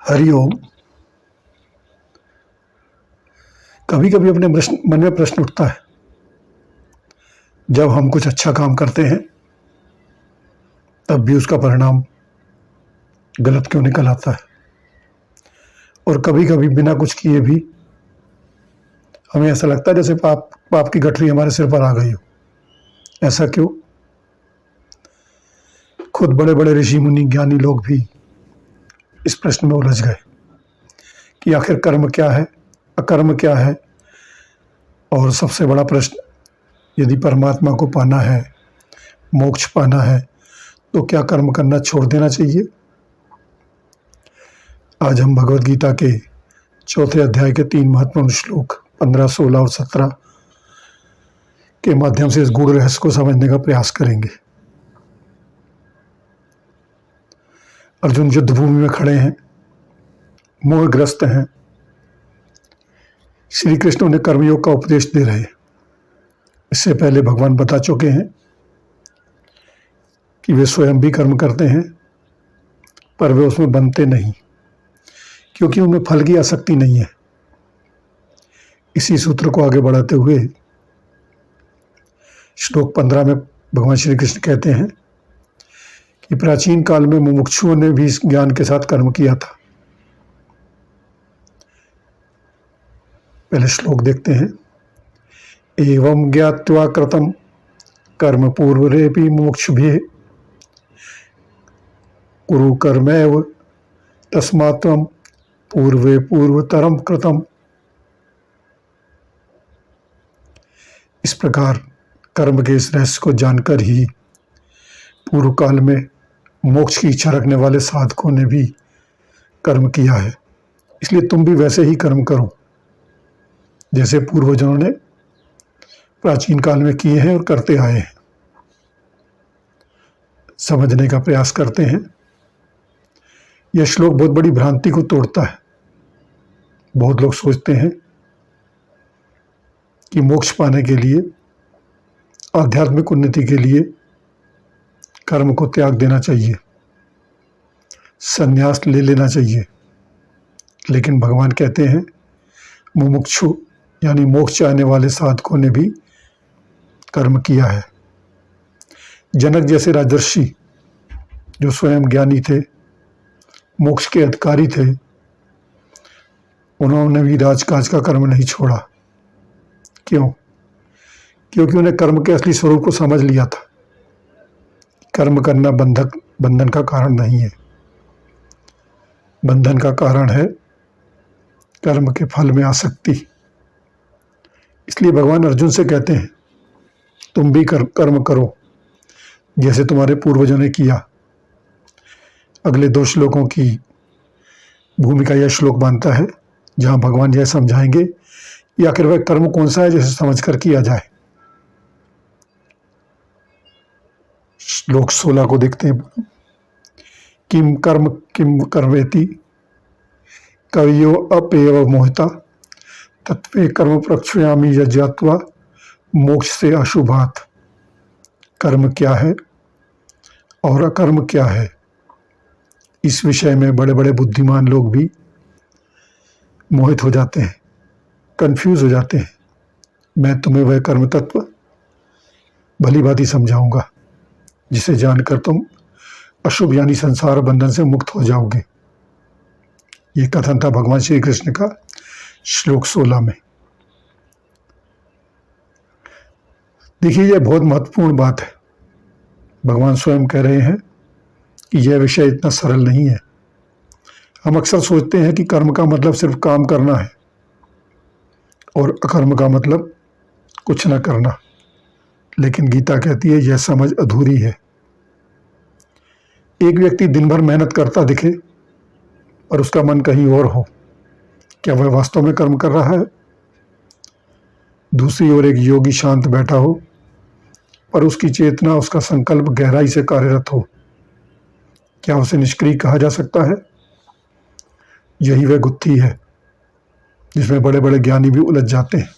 हरिओम। कभी कभी अपने मन में प्रश्न उठता है, जब हम कुछ अच्छा काम करते हैं तब भी उसका परिणाम गलत क्यों निकल आता है। और कभी कभी बिना कुछ किए भी हमें ऐसा लगता है जैसे पाप पाप की गठरी हमारे सिर पर आ गई हो। ऐसा क्यों? खुद बड़े बड़े ऋषि मुनि ज्ञानी लोग भी इस प्रश्न में उलझ गए कि आखिर कर्म क्या है, अकर्म क्या है। और सबसे बड़ा प्रश्न, यदि परमात्मा को पाना है, मोक्ष पाना है, तो क्या कर्म करना छोड़ देना चाहिए? आज हम भगवत गीता के चौथे अध्याय के 3 महत्वपूर्ण श्लोक 15, 16 और 17 के माध्यम से इस गूढ़ रहस्य को समझने का प्रयास करेंगे। अर्जुन युद्ध भूमि में खड़े हैं, मोहग्रस्त हैं। श्री कृष्ण उन्हें कर्मयोग का उपदेश दे रहे हैं। इससे पहले भगवान बता चुके हैं कि वे स्वयं भी कर्म करते हैं, पर वे उसमें बनते नहीं, क्योंकि उनमें फल की आसक्ति नहीं है। इसी सूत्र को आगे बढ़ाते हुए श्लोक 15 में भगवान श्री कृष्ण कहते हैं कि प्राचीन काल में मुमुक्षुओं ने भी इस ज्ञान के साथ कर्म किया था। पहले श्लोक देखते हैं। एवं ज्ञात्वा कृतं कर्म पूर्वरेपि मुमुक्षुभिः कुरु कर्मैव तस्मात् त्वं पूर्वे पूर्वतरम कृतम्। इस प्रकार कर्म के इस रहस्य को जानकर ही पूर्व काल में मोक्ष की इच्छा रखने वाले साधकों ने भी कर्म किया है। इसलिए तुम भी वैसे ही कर्म करो जैसे पूर्वजों ने प्राचीन काल में किए हैं और करते आए हैं। समझने का प्रयास करते हैं। यह श्लोक बहुत बड़ी भ्रांति को तोड़ता है। बहुत लोग सोचते हैं कि मोक्ष पाने के लिए, आध्यात्मिक उन्नति के लिए कर्म को त्याग देना चाहिए, संन्यास ले लेना चाहिए। लेकिन भगवान कहते हैं मुमुक्षु यानी मोक्ष चाहने वाले साधकों ने भी कर्म किया है। जनक जैसे राजर्षि जो स्वयं ज्ञानी थे, मोक्ष के अधिकारी थे, उन्होंने भी राजकाज का कर्म नहीं छोड़ा। क्यों? क्योंकि उन्हें कर्म के असली स्वरूप को समझ लिया था। कर्म करना बंधन का कारण नहीं है। बंधन का कारण है कर्म के फल में आसक्ति। इसलिए भगवान अर्जुन से कहते हैं तुम भी कर्म करो जैसे तुम्हारे पूर्वजों ने किया। अगले 2 श्लोकों की भूमिका यह श्लोक बांधता है, जहां भगवान यह समझाएंगे कि आखिर वह कर्म कौन सा है जिसे समझकर किया जाए। श्लोक 16 को देखते हैं। किम कर्म किम कर्मेति कवियो अपेव मोहिता तत्वे कर्म प्रक्षयामि यज्ञात्वा मोक्ष से अशुभात। कर्म क्या है और अकर्म क्या है, इस विषय में बड़े बड़े बुद्धिमान लोग भी मोहित हो जाते हैं, कंफ्यूज हो जाते हैं। मैं तुम्हें वह कर्म तत्व भली भांति समझाऊंगा जिसे जानकर तुम अशुभ यानी संसार बंधन से मुक्त हो जाओगे। ये कथन था भगवान श्री कृष्ण का श्लोक 16 में। देखिए, यह बहुत महत्वपूर्ण बात है। भगवान स्वयं कह रहे हैं कि यह विषय इतना सरल नहीं है। हम अक्सर सोचते हैं कि कर्म का मतलब सिर्फ काम करना है और अकर्म का मतलब कुछ न करना। लेकिन गीता कहती है यह समझ अधूरी है। एक व्यक्ति दिन भर मेहनत करता दिखे और उसका मन कहीं और हो, क्या वह वास्तव में कर्म कर रहा है? दूसरी ओर एक योगी शांत बैठा हो पर उसकी चेतना, उसका संकल्प गहराई से कार्यरत हो, क्या उसे निष्क्रिय कहा जा सकता है? यही वह गुत्थी है जिसमें बड़े बड़े ज्ञानी भी उलझ जाते हैं।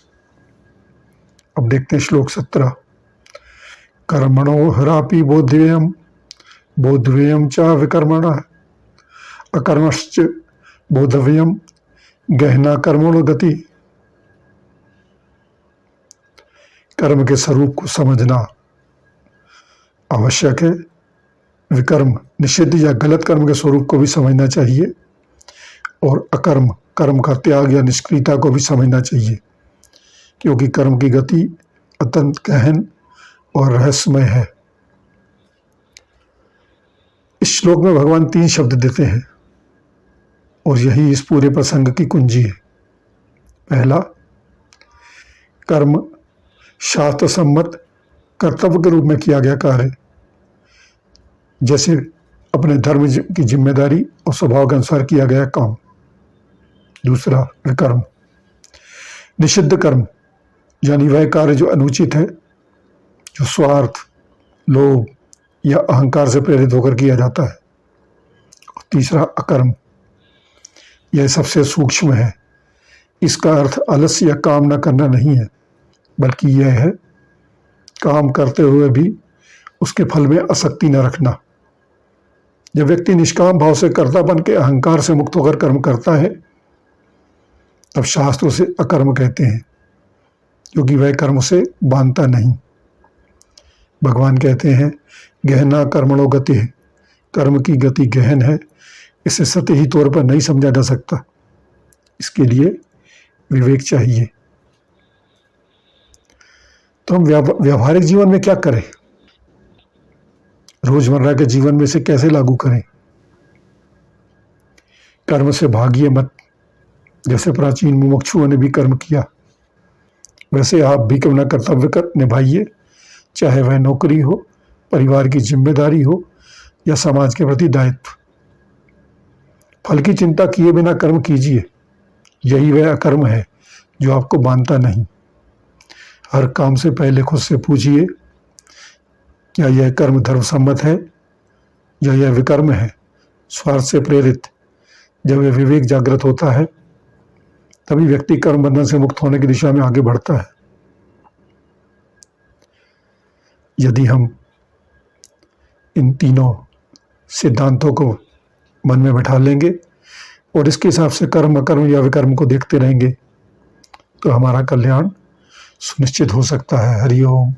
अब देखते हैं श्लोक 17। कर्मणो हरापि बोधव्यम बोधव्यम च विकर्मणः अकर्मश्च बोधव्यम गहना कर्मणो गति। कर्म के स्वरूप को समझना आवश्यक है। विकर्म निषिद्ध या गलत कर्म के स्वरूप को भी समझना चाहिए, और अकर्म कर्म का त्याग या निष्क्रियता को भी समझना चाहिए, क्योंकि कर्म की गति अत्यंत गहन और रहस्यमय है। इस श्लोक में भगवान 3 शब्द देते हैं और यही इस पूरे प्रसंग की कुंजी है। पहला, कर्म शास्त्र सम्मत कर्तव्य के रूप में किया गया कार्य, जैसे अपने धर्म की जिम्मेदारी और स्वभाव के अनुसार किया गया काम। दूसरा, विकर्म निषिद्ध कर्म, यानी वह कार्य जो अनुचित है, जो स्वार्थ, लोभ या अहंकार से प्रेरित होकर किया जाता है। और तीसरा, अकर्म, यह सबसे सूक्ष्म है। इसका अर्थ आलस्य या काम न करना नहीं है, बल्कि यह है काम करते हुए भी उसके फल में आसक्ति न रखना। जब व्यक्ति निष्काम भाव से कर्तापन के अहंकार से मुक्त होकर कर्म करता है, तब शास्त्र उसे अकर्म कहते हैं, क्योंकि वह कर्म से बांधता नहीं। भगवान कहते हैं, गहना कर्मणो गति है, कर्म की गति गहन है, इसे सतही तौर पर नहीं समझा जा सकता। इसके लिए विवेक चाहिए। तो हम व्यावहारिक जीवन में क्या करें, रोजमर्रा के जीवन में इसे कैसे लागू करें? कर्म से भागिए मत। जैसे प्राचीन मुमुक्षुओं ने भी कर्म किया, वैसे आप भी अपना कर्तव्य निभाइए, चाहे वह नौकरी हो, परिवार की जिम्मेदारी हो या समाज के प्रति दायित्व। फल की चिंता किए बिना कर्म कीजिए, यही वह अकर्म है जो आपको बांधता नहीं। हर काम से पहले खुद से पूछिए, क्या यह कर्म धर्म सम्मत है या यह विकर्म है, स्वार्थ से प्रेरित? जब यह विवेक जागृत होता है, तभी व्यक्ति कर्म बंधन से मुक्त होने की दिशा में आगे बढ़ता है। यदि हम इन तीनों सिद्धांतों को मन में बैठा लेंगे और इसके हिसाब से कर्म अकर्म या विकर्म को देखते रहेंगे, तो हमारा कल्याण सुनिश्चित हो सकता है। हरि ओम।